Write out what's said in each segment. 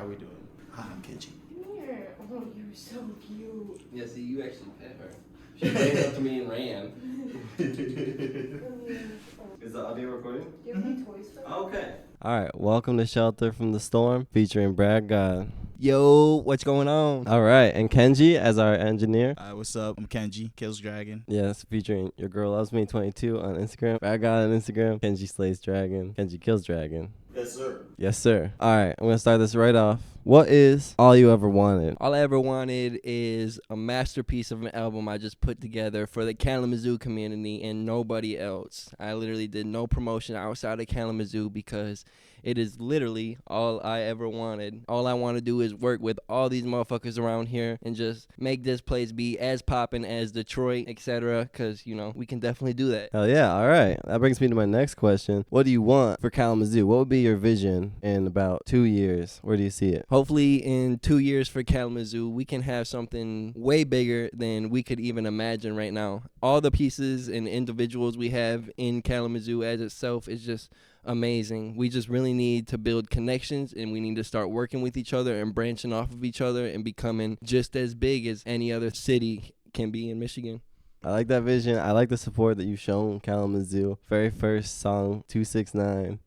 How are we doing? Hi, I'm Kenji. Here. Oh, you're so cute. Yeah, see, you actually pet her. She ran up to me and ran. Is the audio recording? Do you have any toys for me? Okay. All right, welcome to Shelter from the Storm, featuring Bradgodd. Yo, what's going on? All right, and Kenji as our engineer. Hi, what's up? I'm kenjjikillsdragon. Yes, featuring Your Girl Loves Me 22 on Instagram, Bradgodd on Instagram, Kenji Slays Dragon, Kenji Kills Dragon. Yes, sir. Yes, sir. All right, I'm gonna start this right off. What is all you ever wanted? All I ever wanted is a masterpiece of an album I just put together for the Kalamazoo community and nobody else. I literally did no promotion outside of Kalamazoo because it is literally all I ever wanted. All I want to do is work with all these motherfuckers around here and just make this place be as poppin' as Detroit, etc. Because, you know, we can definitely do that. Hell yeah, all right. That brings me to my next question. What do you want for Kalamazoo? What would be your vision in about 2 years? Where do you see it? Hopefully in 2 years for Kalamazoo, we can have something way bigger than we could even imagine right now. All the pieces and individuals we have in Kalamazoo as itself is just amazing. We just really need to build connections, and we need to start working with each other and branching off of each other and becoming just as big as any other city can be in Michigan. I like that vision. I like the support that you've shown Kalamazoo. Very first song, 269.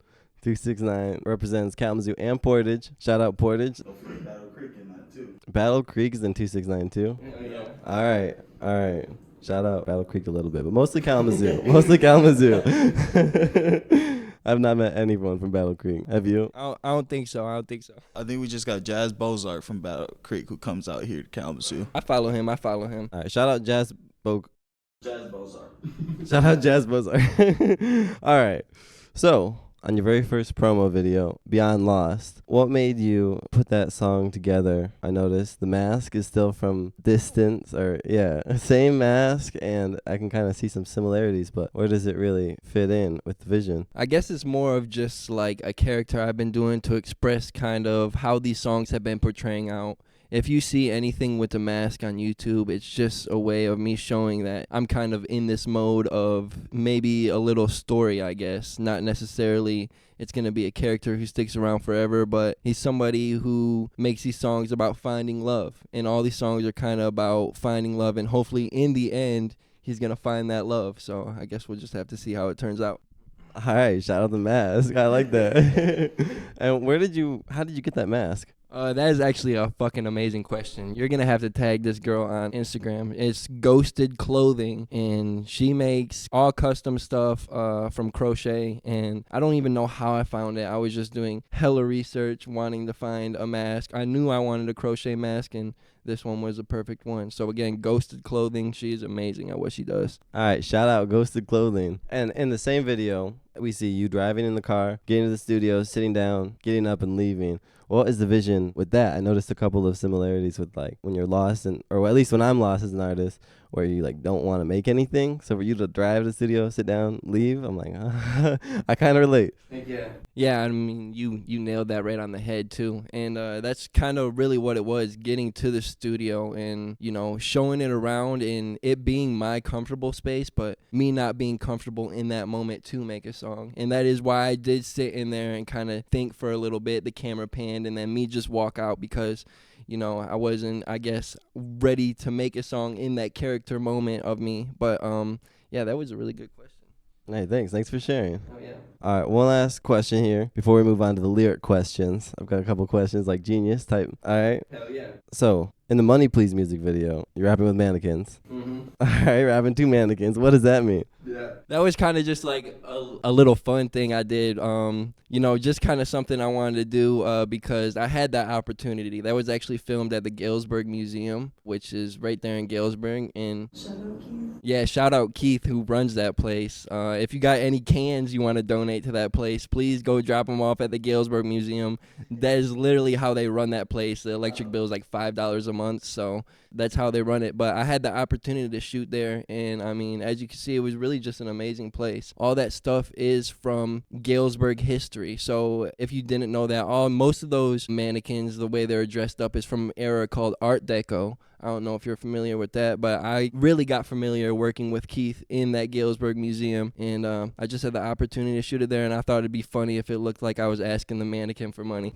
269 represents Kalamazoo and Portage. Shout out Portage. Don't forget Battle Creek in that, too. Battle Creek is in 269 too. Yeah. All right. Shout out Battle Creek a little bit, but mostly Kalamazoo. Mostly Kalamazoo. I've not met anyone from Battle Creek. Have you? I don't think so. I think we just got Jazz Bozark from Battle Creek who comes out here to Kalamazoo. I follow him. All right. Shout out Jazz Bozark. Shout out Jazz Bozark. All right. So, on your very first promo video, Beyond Lost, what made you put that song together? I noticed the mask is still from distance, same mask, and I can kind of see some similarities, but where does it really fit in with the vision? I guess it's more of just like a character I've been doing to express kind of how these songs have been portraying out. If you see anything with the mask on YouTube, it's just a way of me showing that I'm kind of in this mode of maybe a little story, I guess. Not necessarily it's going to be a character who sticks around forever, but he's somebody who makes these songs about finding love. And all these songs are kind of about finding love, and hopefully in the end, he's going to find that love. So I guess we'll just have to see how it turns out. All right, shout out the mask. I like that. And how did you get that mask? That is actually a fucking amazing question. You're going to have to tag this girl on Instagram. It's Ghosted Clothing, and she makes all custom stuff from crochet, and I don't even know how I found it. I was just doing hella research, wanting to find a mask. I knew I wanted a crochet mask, and this one was a perfect one. So again, Ghosted Clothing, she's amazing at what she does. All right, shout out Ghosted Clothing. And in the same video, we see you driving in the car, getting to the studio, sitting down, getting up and leaving. What is the vision with that? I noticed a couple of similarities with like when you're lost, or at least when I'm lost as an artist, where you like don't want to make anything. So for you to drive to the studio, sit down, leave, I'm like, I kind of relate. Yeah, I mean, you nailed that right on the head too. And that's kind of really what it was, getting to the studio and, you know, showing it around and it being my comfortable space, but me not being comfortable in that moment to make a song. And that is why I did sit in there and kind of think for a little bit, the camera panned, and then me just walk out because, you know, I wasn't, I guess, ready to make a song in that character moment of me. But yeah, that was a really good question. Hey, thanks for sharing. Oh yeah. All right, one last question here before we move on to the lyric questions. I've got a couple questions like genius type. All right. Hell yeah. So, in the Money Please music video, you're rapping with mannequins. Mm-hmm. All right, rapping 2 mannequins. What does that mean? Yeah. That was kind of just like a little fun thing I did. You know, just kind of something I wanted to do because I had that opportunity. That was actually filmed at the Galesburg Museum, which is right there in Galesburg. And shout out Keith who runs that place. If you got any cans you want to donate to that place, please go drop them off at the Galesburg Museum. That is literally how they run that place. The electric bill is like $5 a month, so that's how they run it. But I had the opportunity to shoot there, and I mean, as you can see, it was really just an amazing place. All that stuff is from Galesburg history. So if you didn't know that, most of those mannequins, the way they're dressed up, is from an era called Art Deco. I don't know if you're familiar with that, but I really got familiar working with Keith in that Galesburg museum, and I just had the opportunity to shoot it there, and I thought it'd be funny if it looked like I was asking the mannequin for money.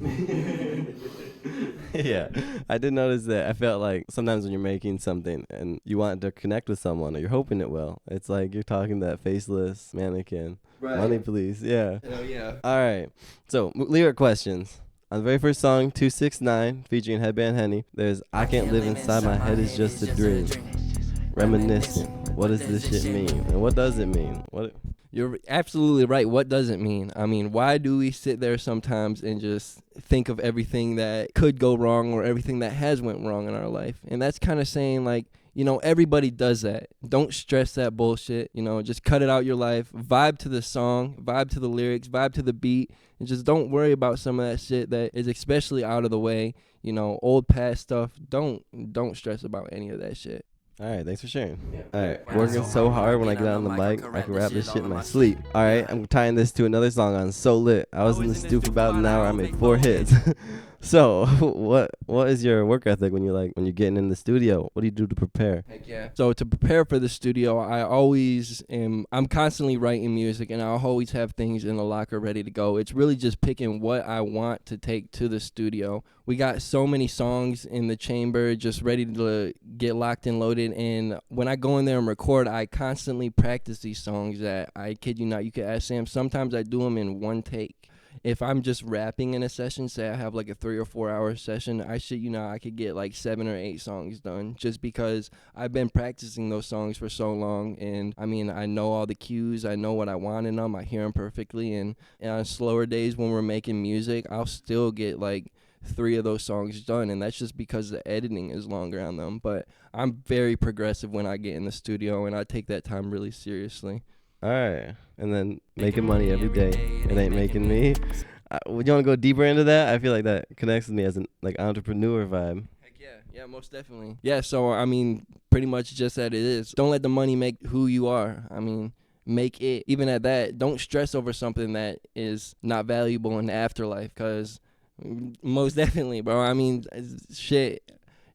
Yeah, I did notice that. I felt like sometimes when you're making something and you want to connect with someone, or you're hoping it will, it's like you're talking to that faceless mannequin. Right. Money, please. Yeah. Hell yeah. All right. So, lyric questions. On the very first song, 269, featuring Headband Henny, there's I can't live inside my head is just a dream. Reminiscing. What does this shit mean? And what does it mean? You're absolutely right. What does it mean? I mean, why do we sit there sometimes and just think of everything that could go wrong or everything that has went wrong in our life? And that's kind of saying, like, you know, everybody does that. Don't stress that bullshit. You know, just cut it out your life. Vibe to the song, vibe to the lyrics, vibe to the beat, and just don't worry about some of that shit that is especially out of the way. You know, old past stuff. Don't stress about any of that shit. All right, thanks for sharing. All right, working so hard when I get on the mic, I can rap this shit in my sleep. All right, I'm tying this to another song on So Lit. I was in the studio for about an hour. I made 4 hits. So, what is your work ethic when you're getting in the studio? What do you do to prepare? Heck yeah. So to prepare for the studio, I'm constantly writing music, and I'll always have things in the locker ready to go. It's really just picking what I want to take to the studio. We got so many songs in the chamber just ready to get locked and loaded, and when I go in there and record, I constantly practice these songs that, I kid you not, you could ask Sam, sometimes I do them in one take. If I'm just rapping in a session, say I have like a 3 or 4 hour session, I could get like 7 or 8 songs done just because I've been practicing those songs for so long. And I mean, I know all the cues, I know what I want in them, I hear them perfectly. And on slower days when we're making music, I'll still get like 3 of those songs done, and that's just because the editing is longer on them. But I'm very progressive when I get in the studio, and I take that time really seriously. All right, and then making money every day. It ain't making me. Would you want to go deeper into that? I feel like that connects with me as an entrepreneur vibe. Heck yeah, most definitely. Yeah, so I mean, pretty much just that it is. Don't let the money make who you are. I mean, make it. Even at that, don't stress over something that is not valuable in the afterlife, because most definitely, bro. I mean, shit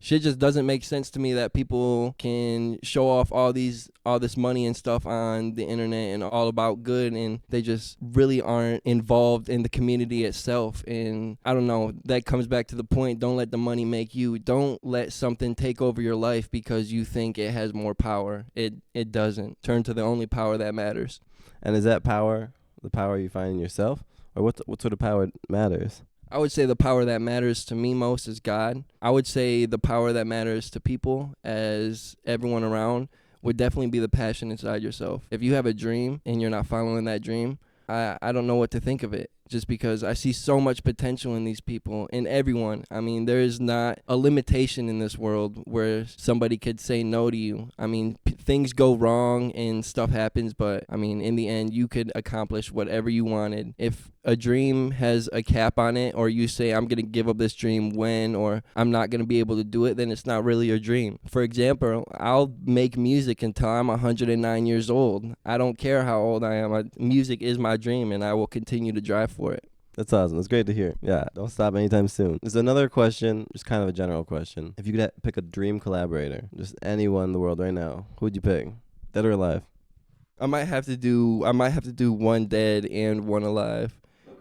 just doesn't make sense to me that people can show off all this money and stuff on the internet and all about good, and they just really aren't involved in the community itself. And I don't know, that comes back to the point, don't let the money make you. Don't let something take over your life because you think it has more power. It doesn't. Turn to the only power that matters. And is that power the power you find in yourself? Or what sort of power matters? I would say the power that matters to me most is God. I would say the power that matters to people, as everyone around, would definitely be the passion inside yourself. If you have a dream and you're not following that dream, I don't know what to think of it, just because I see so much potential in these people, in everyone. I mean, there is not a limitation in this world where somebody could say no to you. I mean, things go wrong and stuff happens, but I mean, in the end, you could accomplish whatever you wanted. If a dream has a cap on it, or you say, I'm going to give up this dream when, or I'm not going to be able to do it, then it's not really your dream. For example, I'll make music until I'm 109 years old. I don't care how old I am. Music is my dream, and I will continue to drive for it. That's awesome. That's great to hear. Yeah, don't stop anytime soon. There's another question, just kind of a general question. If you could pick a dream collaborator, just anyone in the world right now, who would you pick? Dead or alive? I might have to do one dead and one alive.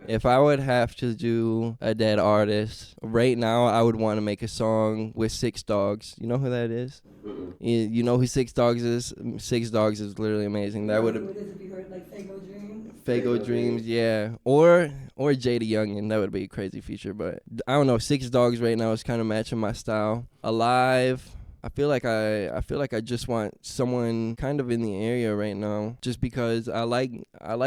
If I would have to do a dead artist, right now I would want to make a song with 6 Dogs. You know who that is? You know who 6 Dogs is? 6 Dogs is literally amazing. That would have... Have you heard like Fago Dreams? Fago Dreams, yeah. Or Jada Youngin. That would be a crazy feature, but I don't know. 6 Dogs right now is kind of matching my style. Alive... I feel like I just want someone kind of in the area right now, just because I like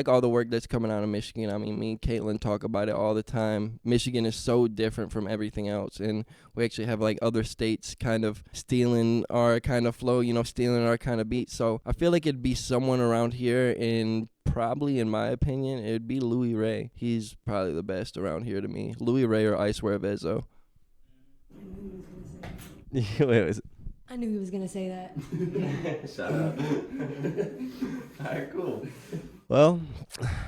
all the work that's coming out of Michigan. I mean, me and Caitlin talk about it all the time. Michigan is so different from everything else, and we actually have like other states kind of stealing our kind of flow, you know, stealing our kind of beat. So I feel like it'd be someone around here, and probably, in my opinion, it'd be Louis Ray. He's probably the best around here to me. Louis Ray or I Swear Vezo. Wait. I knew he was gonna say that. Shut up. Alright, cool. Well,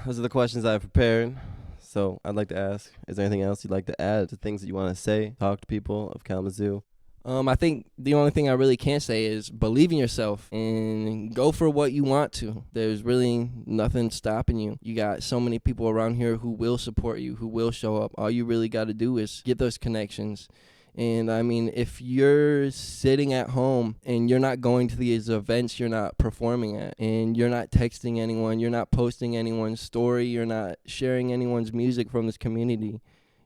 those are the questions I have prepared. So I'd like to ask, is there anything else you'd like to add to things that you want to say, talk to people of Kalamazoo? I think the only thing I really can say is believe in yourself and go for what you want to. There's really nothing stopping you. You got so many people around here who will support you, who will show up. All you really got to do is get those connections. And I mean, if you're sitting at home and you're not going to these events you're not performing at, and you're not texting anyone, you're not posting anyone's story, you're not sharing anyone's music from this community,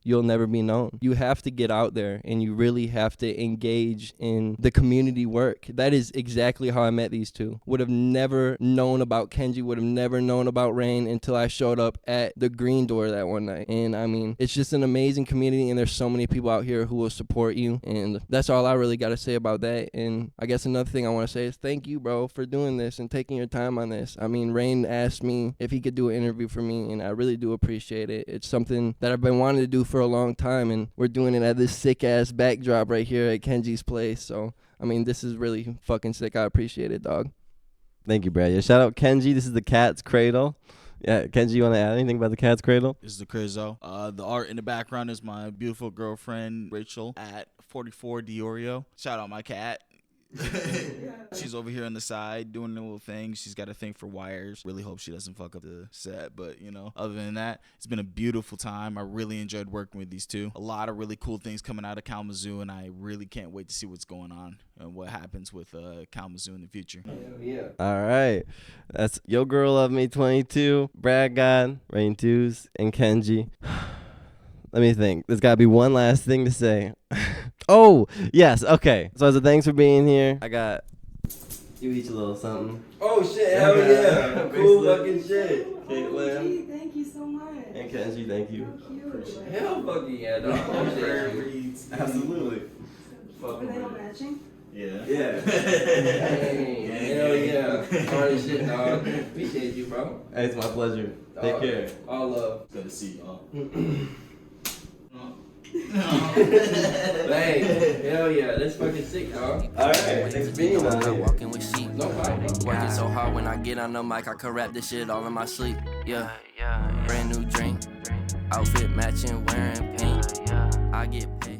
you'll never be known. You have to get out there and you really have to engage in the community work. That is exactly how I met these two. Would have never known about Kenji, would have never known about Rain until I showed up at the Green Door that one night. And I mean, it's just an amazing community and there's so many people out here who will support you. And that's all I really got to say about that. And I guess another thing I want to say is thank you, bro, for doing this and taking your time on this. I mean, Rain asked me if he could do an interview for me and I really do appreciate it. It's something that I've been wanting to do for a long time, and we're doing it at this sick ass backdrop right here at Kenji's place. So I mean, this is really fucking sick. I appreciate it, dog. Thank you, Brad. Yeah, shout out Kenji. This is the Cat's Cradle. Yeah, Kenji, you want to add anything about the Cat's Cradle? This is the Crizzo. The art in the background is my beautiful girlfriend Rachel at 44 Diorio. Shout out my cat. She's over here on the side doing a little thing. She's got a thing for wires. Really hope she doesn't fuck up the set, but you know, other than that, it's been a beautiful time. I really enjoyed working with these two. A lot of really cool things coming out of Kalamazoo, and I really can't wait to see what's going on and what happens with Kalamazoo in the future. Yeah. All right. That's Yo Girl Love Me 22, Bradgodd, Rain 2s, and Kenji. Let me think. There's got to be one last thing to say. Oh, yes. Okay. So as a thanks for being here, I got you each a little something. Oh shit, hell yeah. Cool fucking shit. Oh, Caitlin. gee, thank you so much. And Kenji, thank you. So cute. Hell fucking yeah, dog. Absolutely. Were they all matching? Yeah. Yeah. Hey, hell yeah. Hard as shit, dog. Appreciate you, bro. Hey, it's my pleasure. Take care. All love. Good to see y'all. Hey, hell yeah, that's fucking sick, dog. All right. Thanks for being on here. Walking with sheep. No problem. Working so hard when I get on the mic, I can rap this shit all in my sleep. Yeah, brand new drink, outfit matching, wearing pink. I get paid.